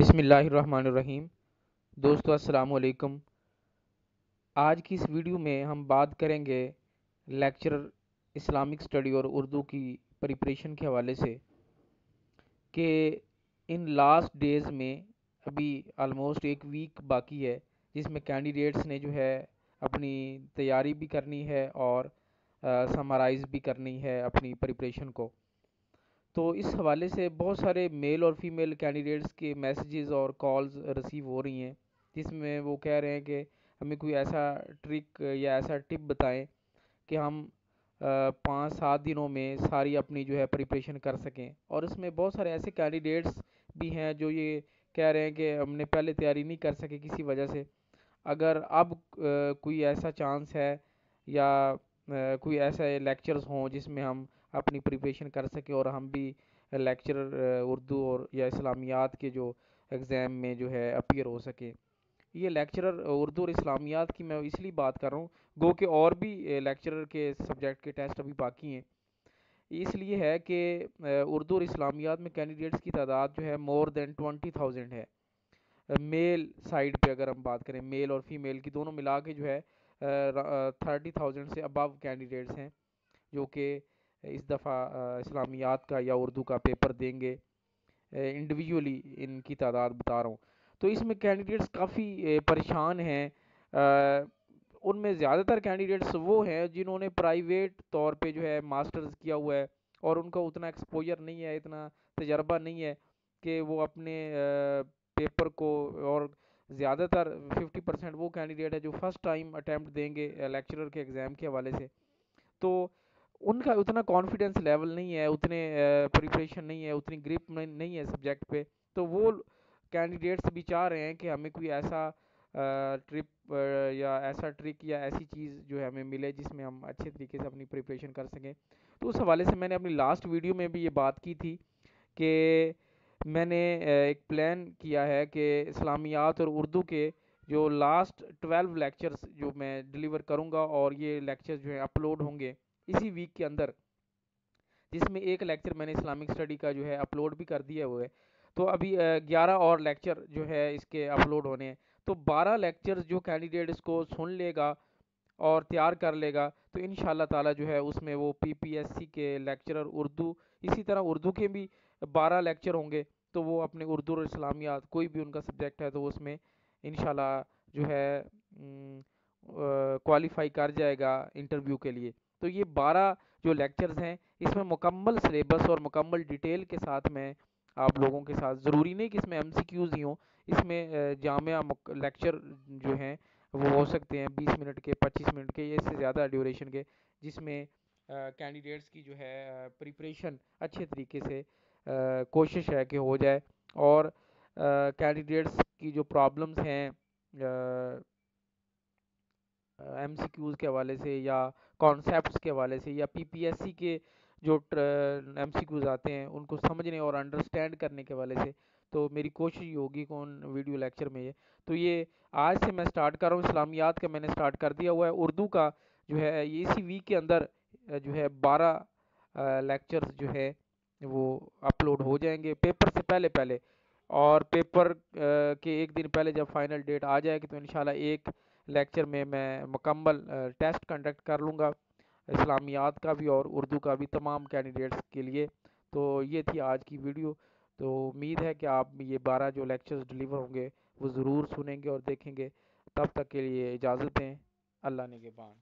بسم اللہ الرحمن الرحیم۔ دوستو السلام علیکم۔ آج کی اس ویڈیو میں ہم بات کریں گے لیکچرر اسلامک سٹڈی اور اردو کی پریپریشن کے حوالے سے کہ ان لاسٹ ڈیز میں ابھی آلموسٹ ایک ویک باقی ہے جس میں کینڈیڈیٹس نے جو ہے اپنی تیاری بھی کرنی ہے اور سمرائز بھی کرنی ہے اپنی پریپریشن کو۔ تو اس حوالے سے بہت سارے میل اور فیمیل کینڈیڈیٹس کے میسیجز اور کالز ریسیو ہو رہی ہیں جس میں وہ کہہ رہے ہیں کہ ہمیں کوئی ایسا ٹرک یا ایسا ٹپ بتائیں کہ ہم 5-7 دنوں میں ساری اپنی جو ہے پریپریشن کر سکیں۔ اور اس میں بہت سارے ایسے کینڈیڈیٹس بھی ہیں جو یہ کہہ رہے ہیں کہ ہم نے پہلے تیاری نہیں کر سکے کسی وجہ سے، اگر اب کوئی ایسا چانس ہے یا کوئی ایسے لیکچرز ہوں جس میں ہم اپنی پریپریشن کر سکیں اور ہم بھی لیکچرر اردو اور یا اسلامیات کے جو ایگزام میں جو ہے اپیئر ہو سکیں۔ یہ لیکچرر اردو اور اسلامیات کی میں اس لیے بات کر رہا ہوں گو کہ اور بھی لیکچرر کے سبجیکٹ کے ٹیسٹ ابھی باقی ہیں۔ اس لیے ہے کہ اردو اور اسلامیات میں کینڈیڈیٹس کی تعداد جو ہے مور دین 20,000 ہے۔ میل سائڈ پہ اگر ہم بات کریں، میل اور فیمیل کی دونوں ملا کے جو ہے 30,000 سے ابو کینڈیڈیٹس ہیں جو کہ اس دفعہ اسلامیات کا یا اردو کا پیپر دیں گے۔ انڈیویجولی ان کی تعداد بتا رہا ہوں، تو اس میں کینڈیڈیٹس کافی پریشان ہیں۔ ان میں زیادہ تر کینڈیڈیٹس وہ ہیں جنہوں نے پرائیویٹ طور پہ جو ہے ماسٹرز کیا ہوا ہے اور ان کا اتنا ایکسپوجر نہیں ہے، اتنا تجربہ نہیں ہے کہ وہ اپنے پیپر کو، اور زیادہ تر 50% وہ کینڈیڈیٹ ہے جو فرسٹ ٹائم اٹیمپٹ دیں گے لیکچرر کے ایگزام کے حوالے سے، تو ان کا اتنا کانفیڈنس لیول نہیں ہے، اتنے پریپریشن نہیں ہے، اتنی گرپ نہیں ہے سبجیکٹ پہ۔ تو وہ کینڈیڈیٹس بھی چاہ رہے ہیں کہ ہمیں کوئی ایسا ٹرپ یا ایسا ٹرک یا ایسی چیز جو ہے ہمیں ملے جس میں ہم اچھے طریقے سے اپنی پریپریشن کر سکیں۔ تو اس حوالے سے میں نے اپنی لاسٹ ویڈیو میں بھی یہ بات کی تھی کہ میں نے ایک پلان کیا ہے کہ اسلامیات اور اردو کے جو لاسٹ 12 لیکچرز جو میں ڈیلیور کروں گا، اور یہ لیکچرز جو ہیں اپلوڈ ہوں گے اسی ویک کے اندر، جس میں ایک لیکچر میں نے اسلامک سٹڈی کا جو ہے اپلوڈ بھی کر دیا ہوا ہے۔ تو ابھی 11 اور لیکچر جو ہے اس کے اپلوڈ ہونے ہیں، تو 12 لیکچرز جو کینڈیڈیٹ اس کو سن لے گا اور تیار کر لے گا تو انشاءاللہ تعالی جو ہے اس میں وہ پی پی ایس سی کے لیکچرر اردو، اسی طرح اردو کے بھی 12 لیکچر ہوں گے، تو وہ اپنے اردو اور اسلامیات کوئی بھی ان کا سبجیکٹ ہے تو اس میں انشاءاللہ جو ہے کوالیفائی کر جائے گا انٹرویو کے لیے۔ تو یہ 12 جو لیکچرز ہیں اس میں مکمل سلیبس اور مکمل ڈیٹیل کے ساتھ میں آپ لوگوں کے ساتھ، ضروری نہیں کہ اس میں ایم سی کیوز ہی ہوں، اس میں جامعہ لیکچر جو ہیں وہ ہو سکتے ہیں 20 منٹ کے، 25 منٹ کے، یا اس سے زیادہ ڈیوریشن کے، جس میں کینڈیڈیٹس کی جو ہے پریپریشن اچھے طریقے سے کوشش ہے کہ ہو جائے، اور کینڈیڈیٹس کی جو پرابلمز ہیں ایم سی کیوز کے حوالے سے یا کانسیپٹس کے حوالے سے یا پی پی ایس سی کے جو ایم سی کیوز آتے ہیں ان کو سمجھنے اور انڈرسٹینڈ کرنے کے حوالے سے، تو میری کوشش یہ ہوگی کہ ان ویڈیو لیکچر میں تو یہ آج سے میں سٹارٹ کر رہا ہوں۔ اسلامیات کا میں نے سٹارٹ کر دیا ہوا ہے، اردو کا جو ہے یہ اسی ویک کے اندر جو ہے 12 لیکچرز جو ہے وہ اپلوڈ ہو جائیں گے پیپر سے پہلے پہلے، اور پیپر کے ایک دن پہلے جب فائنل ڈیٹ آ جائے گی تو انشاءاللہ ایک لیکچر میں مکمل ٹیسٹ کنڈکٹ کر لوں گا اسلامیات کا بھی اور اردو کا بھی تمام کینڈیڈیٹس کے لیے۔ تو یہ تھی آج کی ویڈیو، تو امید ہے کہ آپ یہ 12 جو لیکچرز ڈیلیور ہوں گے وہ ضرور سنیں گے اور دیکھیں گے۔ تب تک کے لیے اجازت دیں، اللہ نگہبان۔